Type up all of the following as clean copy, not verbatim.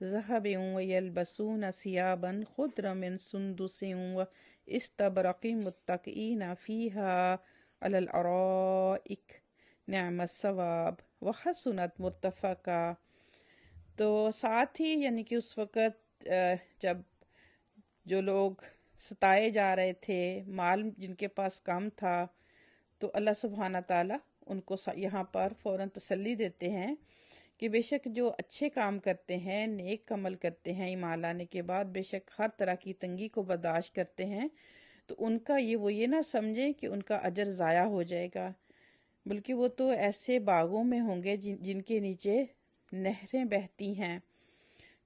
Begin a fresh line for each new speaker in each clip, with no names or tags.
ذهب ويلبسون ثيابا خضرا من سندس واستبرق متكئين فيها على الأرائك نعم الثواب وحسنت مرتفقا۔ تو ساتھ ہی یعنی کہ اس وقت جب جو لوگ ستائے جا رہے تھے، مال جن کے پاس کم تھا، تو اللہ سبحانہ تعالیٰ ان کو یہاں پر فوراً تسلی دیتے ہیں کہ بے شک جو اچھے کام کرتے ہیں، نیک عمل کرتے ہیں، ایمان لانے کے بعد بے شک ہر طرح کی تنگی کو برداشت کرتے ہیں، تو ان کا وہ یہ نہ سمجھیں کہ ان کا اجر ضائع ہو جائے گا، بلکہ وہ تو ایسے باغوں میں ہوں گے جن کے نیچے نہریں بہتی ہیں۔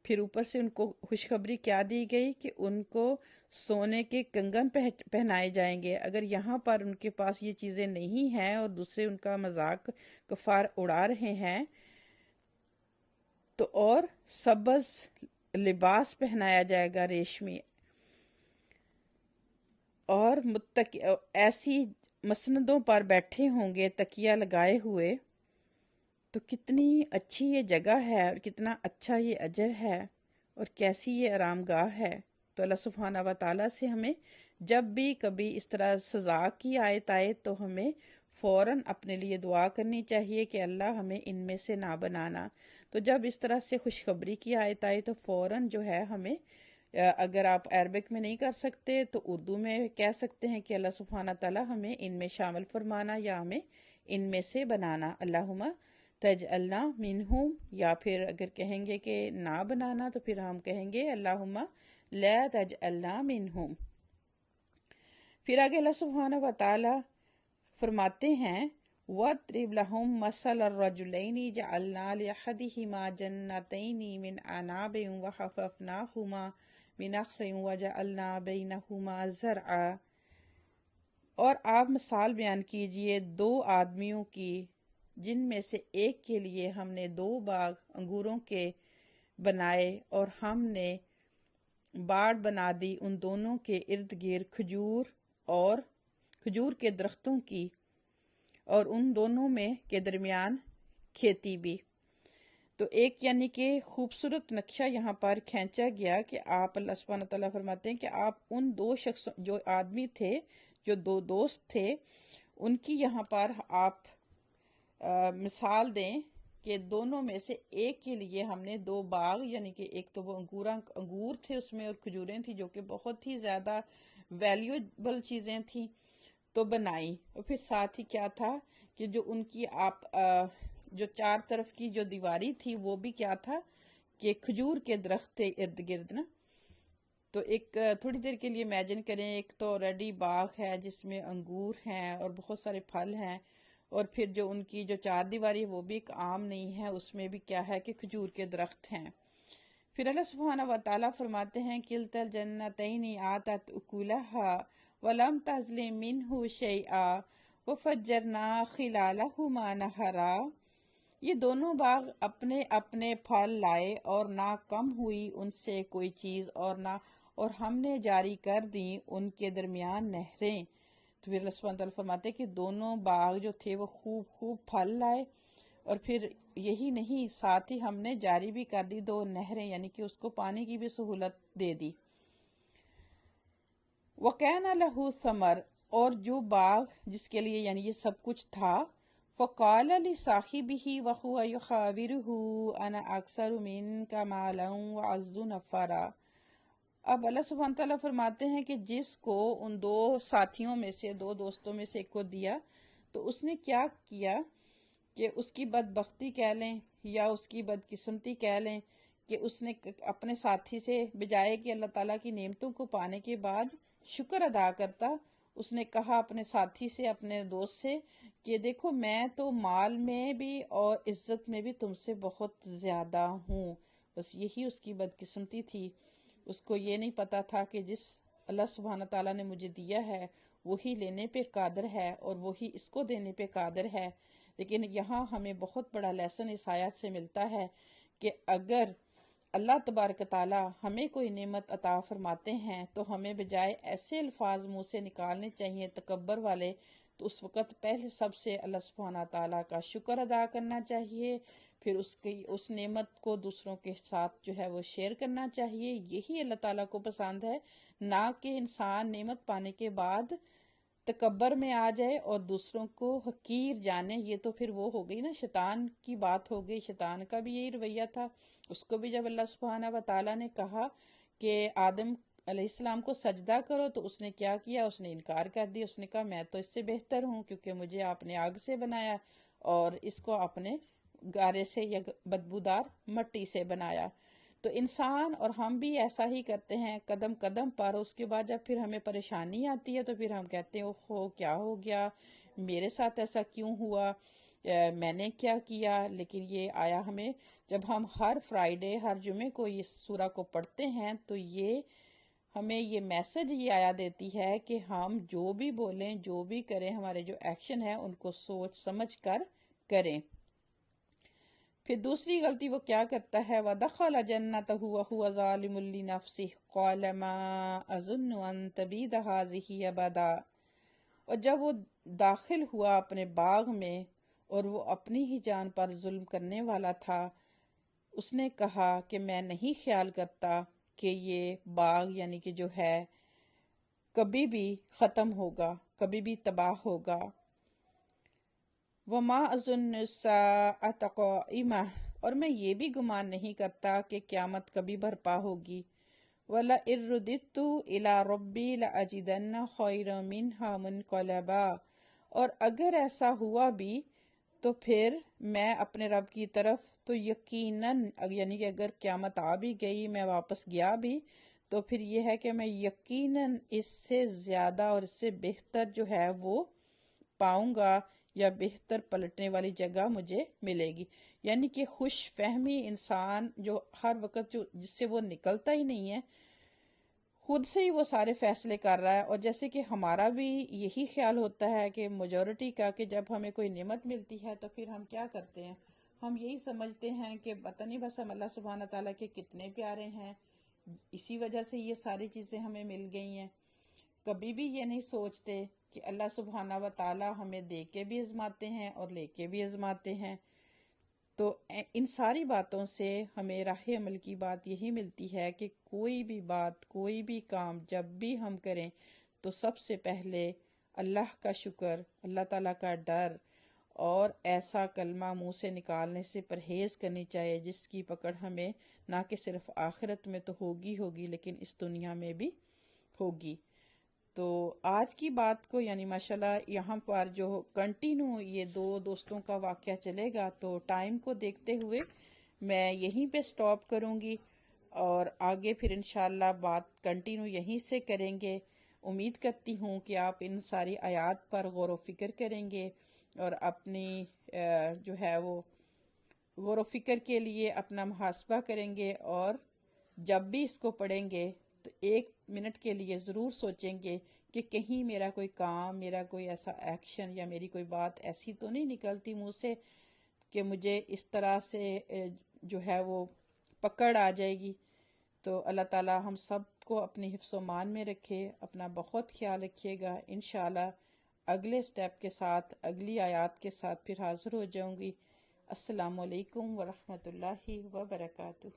پھر اوپر سے ان کو خوشخبری کیا دی گئی کہ ان کو سونے کے کنگن پہنائے جائیں گے۔ اگر یہاں پر ان کے پاس یہ چیزیں نہیں ہیں اور دوسرے ان کا مذاق کفار اڑا رہے ہیں، تو اور سبز لباس پہنایا جائے گا ریشمی، اور ایسی مسندوں پر بیٹھے ہوں گے تکیہ لگائے ہوئے۔ تو کتنی اچھی یہ جگہ ہے اور کتنا اچھا یہ اجر ہے اور کیسی یہ آرام گاہ ہے۔ تو اللہ سبحانہ و تعالیٰ سے ہمیں جب بھی کبھی اس طرح سزا کی آیت آئے تو ہمیں فوراً اپنے لیے دعا کرنی چاہیے کہ اللہ ہمیں ان میں سے نہ بنانا۔ تو جب اس طرح سے خوشخبری کی آیت آئے تو فوراً جو ہے ہمیں، اگر آپ عربک میں نہیں کر سکتے تو اردو میں کہہ سکتے ہیں کہ اللہ سبحانہ تعالیٰ ہمیں ان میں شامل فرمانا یا ہمیں ان میں سے بنانا، اللہم تجعلنا منہم، یا پھر اگر کہیں گے کہ نہ بنانا تو پھر ہم کہیں گے اللہم لا تجعلنا منہم۔ پھر آگے اللہ سبحانہ و تعالی فرماتے ہیں وَاضْرِبْ لَهُم مَثَلَ الرَّجُلَيْنِ جَعَلْنَا لِأَحَدِهِمَا جَنَّتَيْنِ مِنْ أَعْنَابٍ وَحَفَفْنَاهُمَا بِنَخْلٍ وَجَعَلْنَا بَيْنَهُمَا زَرْعًا۔ اور آپ مثال بیان کیجئے دو آدمیوں کی جن میں سے ایک کے لیے ہم نے دو باغ انگوروں کے بنائے اور ہم نے باڑ بنا دی ان دونوں کے ارد گرد کھجور کے درختوں کی، اور ان دونوں میں کے درمیان کھیتی بھی۔ تو ایک یعنی کہ خوبصورت نقشہ یہاں پر کھینچا گیا کہ آپ، اللہ سبحانہ تعالیٰ فرماتے ہیں کہ آپ ان دو شخص جو آدمی تھے، جو دو دوست تھے، ان کی یہاں پر آپ مثال دیں کہ دونوں میں سے ایک کے لیے ہم نے دو باغ، یعنی کہ ایک تو وہ انگور تھے اس میں اور کھجوریں تھیں جو کہ بہت ہی زیادہ ویلیوبل چیزیں تھیں، تو بنائی۔ اور پھر ساتھ ہی کیا تھا کہ جو ان کی آپ جو چار طرف کی جو دیواری تھی وہ بھی کیا تھا کہ کھجور کے درخت تھے ارد گرد نا۔ تو ایک تھوڑی دیر کے لیے امیجن کریں، ایک تو آلریڈی باغ ہے جس میں انگور ہیں اور بہت سارے پھل ہیں، اور پھر جو ان کی جو چار دیواری وہ بھی ایک عام نہیں ہے، اس میں بھی کیا ہے کہ کھجور کے درخت ہیں۔ پھر اللہ سبحانہ و تعالیٰ فرماتے ہیں کِلْتَا الْجَنَّتَيْنِ آتَتْ أُكُلَهَا وَلَمْ تَظْلِم مِّنْهُ شَيْئًا وَفَجَّرْنَا خِلَالَهُمَا نَهَرًا۔ یہ دونوں باغ اپنے اپنے پھل لائے اور نہ کم ہوئی ان سے کوئی چیز اور ہم نے جاری کر دی ان کے درمیان نہریں۔ تو پھر اللہ سبحانہ تعالیٰ فرماتے ہیں کہ دونوں باغ جو تھے وہ خوب پھل لائے، اور پھر یہی نہیں، ساتھ ہی ہم نے جاری بھی کر دی دو نہریں، یعنی کہ اس کو پانی کی بھی سہولت دے دی۔ وَكَانَ لَهُ ثَمَرٌ، اور جو باغ جس کے لیے یعنی یہ سب کچھ تھا، فَقَالَ لِصَاحِبِهِ وَهُوَ يُحَاوِرُهُ أَنَا أَكْثَرُ مِنْكَ مَالًا وَأَعَزُّ نَفَرًا۔ اب اللہ سبحانہ تعالیٰ فرماتے ہیں کہ جس کو ان دو ساتھیوں میں سے، دو دوستوں میں سے ایک کو دیا، تو اس نے کیا کیا کہ اس کی بدبختی کہہ لیں یا اس کی بدقسمتی کہہ لیں کہ اس نے اپنے ساتھی سے بجائے کہ اللہ تعالیٰ کی نعمتوں کو پانے کے بعد شکر ادا کرتا، اس نے کہا اپنے ساتھی سے، اپنے دوست سے کہ دیکھو میں تو مال میں بھی اور عزت میں بھی تم سے بہت زیادہ ہوں۔ بس یہی اس کی بدقسمتی تھی، اس کو یہ نہیں پتا تھا کہ جس اللہ سبحانہ تعالیٰ نے مجھے دیا ہے وہی لینے پہ قادر ہے اور وہی اس کو دینے پہ قادر ہے۔ لیکن یہاں ہمیں بہت بڑا لیسن اس آیت سے ملتا ہے کہ اگر اللہ تبارک تعالیٰ ہمیں کوئی نعمت عطا فرماتے ہیں تو ہمیں بجائے ایسے الفاظ منہ سے نکالنے چاہیے تکبر والے، تو اس وقت پہلے سب سے اللہ سبحانہ تعالیٰ کا شکر ادا کرنا چاہیے، پھر اس نعمت کو دوسروں کے ساتھ جو ہے وہ شیئر کرنا چاہیے۔ یہی اللہ تعالیٰ کو پسند ہے، نہ کہ انسان نعمت پانے کے بعد تکبر میں آ جائے اور دوسروں کو حقیر جانے۔ یہ تو پھر وہ ہو گئی نا، شیطان کی بات ہو گئی۔ شیطان کا بھی یہی رویہ تھا، اس کو بھی جب اللہ سبحانہ و تعالیٰ نے کہا کہ آدم علیہ السلام کو سجدہ کرو تو اس نے کیا کیا، اس نے انکار کر دیا۔ اس نے کہا میں تو اس سے بہتر ہوں، کیونکہ مجھے آپ نے آگ سے بنایا اور اس کو آپ نے گارے سے یا بدبودار مٹی سے بنایا۔ تو انسان اور ہم بھی ایسا ہی کرتے ہیں قدم قدم پر۔ اس کے بعد جب پھر ہمیں پریشانی آتی ہے تو پھر ہم کہتے ہیں اوہ کیا ہو گیا، میرے ساتھ ایسا کیوں ہوا، میں نے کیا کیا۔ لیکن یہ آیا ہمیں جب ہم ہر فرائیڈے ہر جمعے کو اس سورہ کو پڑھتے ہیں تو یہ ہمیں یہ میسج یہ آیا دیتی ہے کہ ہم جو بھی بولیں جو بھی کریں، ہمارے جو ایکشن ہیں ان کو سوچ سمجھ کر کریں۔ پھر دوسری غلطی وہ کیا کرتا ہے، وَدَخَلَ جَنَّتَهُ وَهُوَ ظَالِمٌ لِنَفْسِهِ قَالَ مَا أَظُنُّ أَن تَبِيدَ هَٰذِهِ أَبَدًا۔ اور جب وہ داخل ہوا اپنے باغ میں اور وہ اپنی ہی جان پر ظلم کرنے والا تھا، اس نے کہا کہ میں نہیں خیال کرتا کہ یہ باغ یعنی کہ جو ہے کبھی بھی ختم ہوگا، کبھی بھی تباہ ہوگا۔ وَمَا أَظُنُّ السَّاعَةَ قَائِمَةً، اور میں یہ بھی گمان نہیں کرتا کہ قیامت کبھی برپا ہوگی۔ وَلَئِن رُدِدتُّ إِلَىٰ رَبِّي لَأَجِدَنَّ خَيْرًا مِّنْهَا مُنقَلَبًا، اور اگر ایسا ہوا بھی تو پھر میں اپنے رب کی طرف تو یقیناً، یعنی کہ اگر قیامت آ بھی گئی میں واپس گیا بھی تو پھر یہ ہے کہ میں یقیناً اس سے زیادہ اور اس سے بہتر جو ہے وہ پاؤں گا، یا بہتر پلٹنے والی جگہ مجھے ملے گی۔ یعنی کہ خوش فہمی انسان جو ہر وقت جس سے وہ نکلتا ہی نہیں ہے، خود سے ہی وہ سارے فیصلے کر رہا ہے۔ اور جیسے کہ ہمارا بھی یہی خیال ہوتا ہے کہ میجورٹی کا، کہ جب ہمیں کوئی نعمت ملتی ہے تو پھر ہم کیا کرتے ہیں، ہم یہی سمجھتے ہیں کہ پتہ نہیں بس ہم اللہ سبحانہ تعالیٰ کے کتنے پیارے ہیں، اسی وجہ سے یہ ساری چیزیں ہمیں مل گئی ہیں۔ کبھی بھی یہ نہیں سوچتے کہ اللہ سبحانہ و تعالیٰ ہمیں دے کے بھی آزماتے ہیں اور لے کے بھی آزماتے ہیں۔ تو ان ساری باتوں سے ہمیں راہ عمل کی بات یہی ملتی ہے کہ کوئی بھی بات، کوئی بھی کام جب بھی ہم کریں تو سب سے پہلے اللہ کا شکر، اللہ تعالیٰ کا ڈر اور ایسا کلمہ منہ سے نکالنے سے پرہیز کرنی چاہیے جس کی پکڑ ہمیں نہ کہ صرف آخرت میں تو ہوگی لیکن اس دنیا میں بھی ہوگی۔ تو آج کی بات کو یعنی ماشاءاللہ یہاں پر جو کنٹینیو یہ دو دوستوں کا واقعہ چلے گا تو ٹائم کو دیکھتے ہوئے میں یہیں پہ سٹاپ کروں گی اور آگے پھر انشاءاللہ بات کنٹینیو یہیں سے کریں گے۔ امید کرتی ہوں کہ آپ ان ساری آیات پر غور و فکر کریں گے اور اپنی جو ہے وہ غور و فکر کے لیے اپنا محاسبہ کریں گے، اور جب بھی اس کو پڑھیں گے تو 1 منٹ کے لیے ضرور سوچیں گے کہ کہیں میرا کوئی کام، میرا کوئی ایسا ایکشن یا میری کوئی بات ایسی تو نہیں نکلتی منہ سے کہ مجھے اس طرح سے جو ہے وہ پکڑ آ جائے گی۔ تو اللہ تعالی ہم سب کو اپنی حفظ و مان میں رکھے، اپنا بہت خیال رکھیے گا۔ انشاءاللہ اگلے سٹیپ کے ساتھ، اگلی آیات کے ساتھ پھر حاضر ہو جاؤں گی۔ السلام علیکم ورحمۃ اللہ وبرکاتہ۔